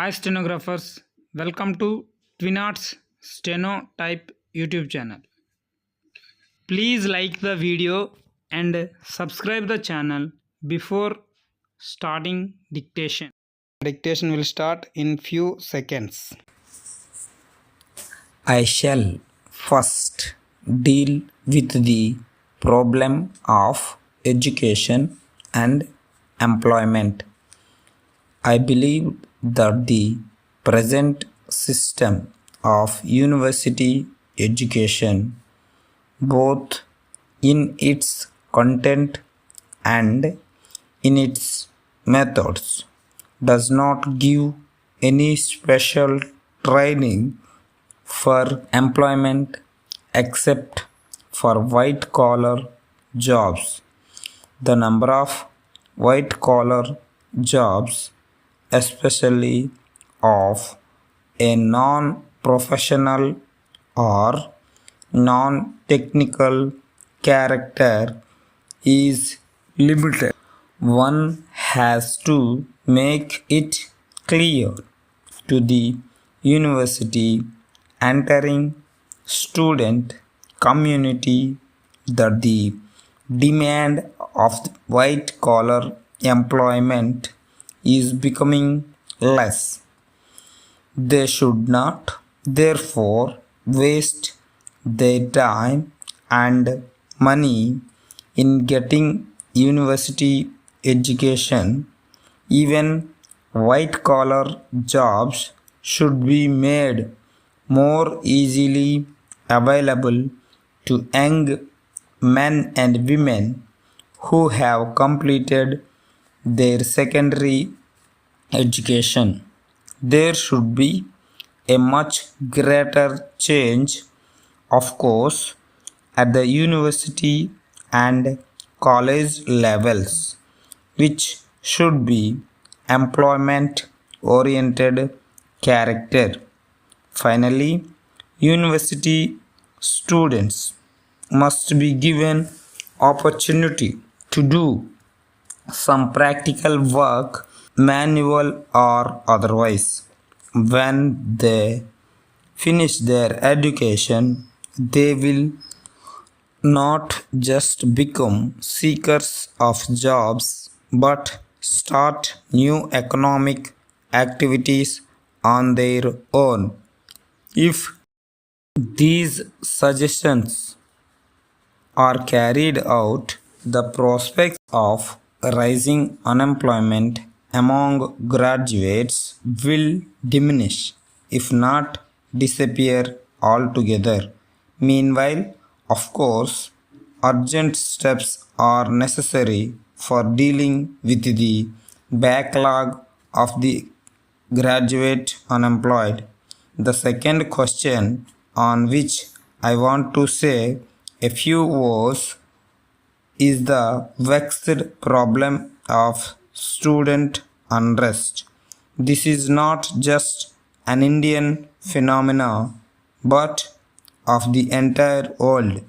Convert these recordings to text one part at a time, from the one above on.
Hi stenographers, welcome to Twinart's Steno-Type YouTube channel. Please like the video and subscribe the channel before starting dictation. Dictation will start in few seconds. I shall first deal with the problem of education and employment. I believe that the present system of university education, both in its content and in its methods, does not give any special training for employment except for white collar jobs. The number of white collar jobs, especially of a non-professional or non-technical character, is limited. One has to make it clear to the university entering student community that the demand of white collar employment is becoming less. They should not therefore waste their time and money in getting university education. Even white collar jobs should be made more easily available to young men and women who have completed their secondary education. There should be a much greater change, of course, at the university and college levels, which should be employment oriented character. Finally, university students must be given opportunity to do some practical work, manual or otherwise. When they finish their education, they will not just become seekers of jobs but start new economic activities on their own. If these suggestions are carried out, the prospects of rising unemployment among graduates will diminish, if not disappear altogether. Meanwhile, of course, urgent steps are necessary for dealing with the backlog of the graduate unemployed. The second question on which I want to say a few words is the vexed problem of student unrest. This is not just an Indian phenomenon but of the entire world.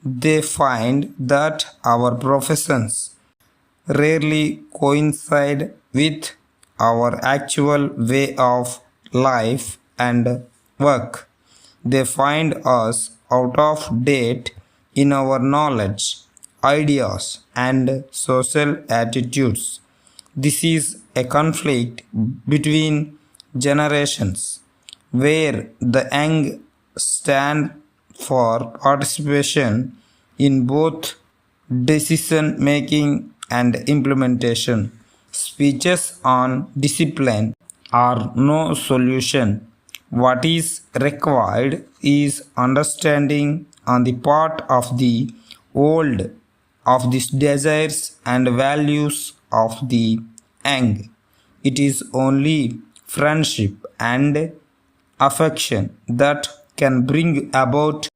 They find that our professions rarely coincide with our actual way of life and work. They find us out of date in our knowledge, ideas, and social attitudes. This is a conflict between generations where the young stand for participation in both decision making and implementation. Speeches on discipline are no solution. What is required is understanding on the part of the old of the desires and values of the young. It is only friendship and affection that can bring about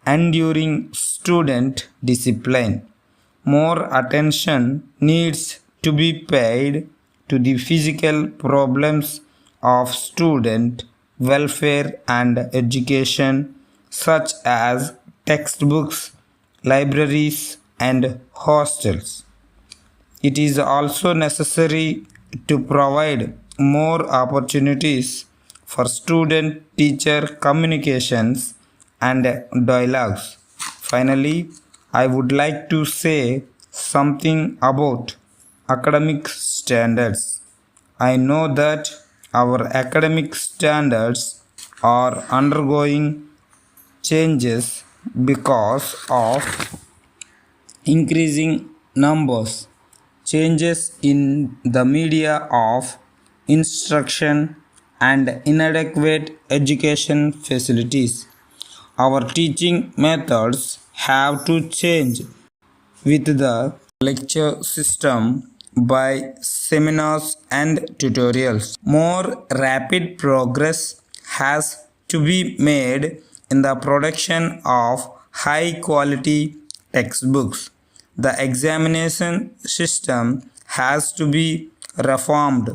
enduring student discipline. More attention needs to be paid to the physical problems of student welfare and education, such as textbooks, libraries, and hostels. It is also necessary to provide more opportunities for student-teacher communications and dialogues. Finally, I would like to say something about academic standards. I know that our academic standards are undergoing changes because of increasing numbers, changes in the media of instruction, and inadequate education facilities. Our teaching methods have to change with the lecture system by seminars and tutorials. More rapid progress has to be made in the production of high quality textbooks. The examination system has to be reformed.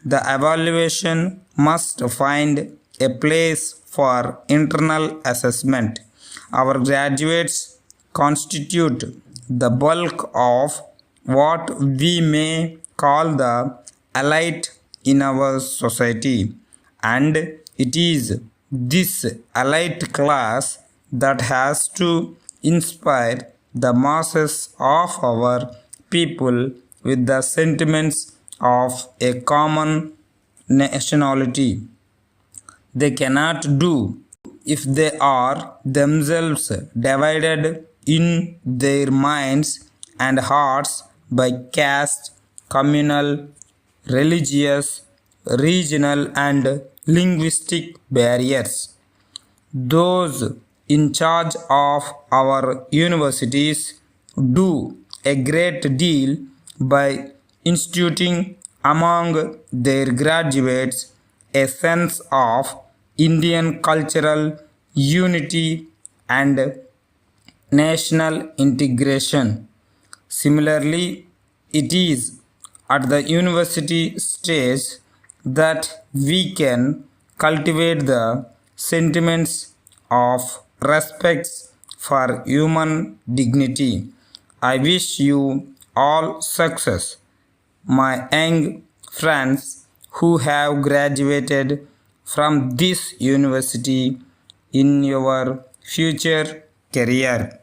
The evaluation must find a place for internal assessment. Our graduates constitute the bulk of what we may call the elite in our society, and it is this elite class that has to inspire the masses of our people with the sentiments of a common nationality. They cannot do if they are themselves divided in their minds and hearts by caste, communal, religious, regional, and linguistic barriers. Those in charge of our universities do a great deal by instituting among their graduates a sense of Indian cultural unity and national integration. Similarly, it is at the university stage that we can cultivate the sentiments of respect for human dignity. I wish you all success, my young friends who have graduated from this university in your future career.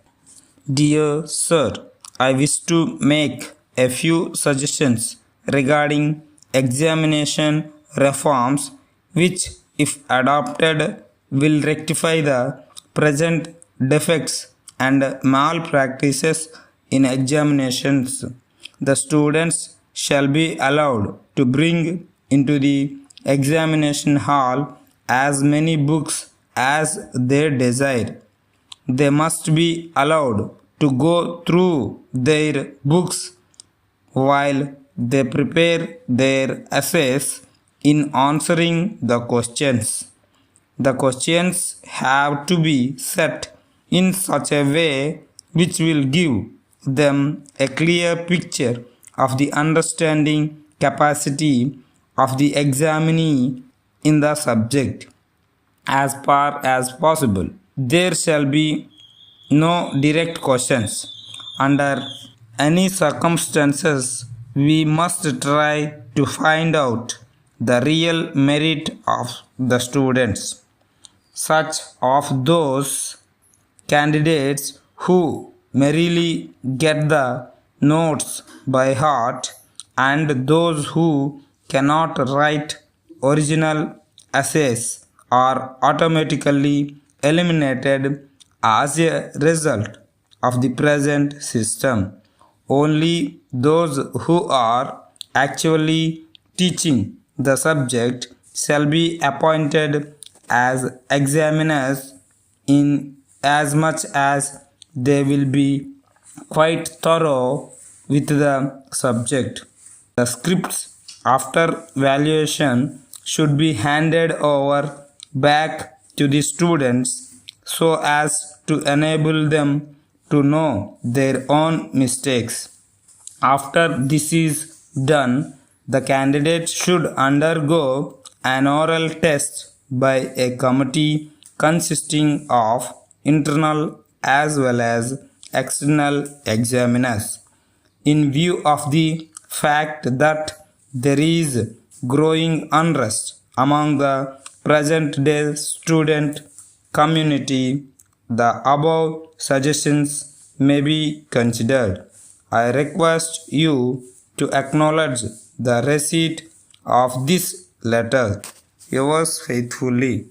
Dear Sir, I wish to make a few suggestions regarding examination reforms which, if adopted, will rectify the present defects and malpractices in examinations. The students shall be allowed to bring into the examination hall as many books as they desire. They must be allowed to go through their books while they prepare their essays in answering the questions. The questions have to be set in such a way which will give them a clear picture of the understanding capacity of the examinee in the subject. As far as possible, there shall be no direct questions. Under any circumstances, we must try to find out the real merit of the students. Such of those candidates who merely get the notes by heart and those who cannot write original essays are automatically eliminated as a result of the present system. Only those who are actually teaching the subject shall be appointed as examiners in as much as they will be quite thorough with the subject. The scripts after valuation should be handed over back to the students so as to enable them to know their own mistakes. After this is done, the candidate should undergo an oral test by a committee consisting of internal as well as external examiners. In view of the fact that there is growing unrest among the present day student community, the above suggestions may be considered. I request you to acknowledge the receipt of this letter. Yours faithfully,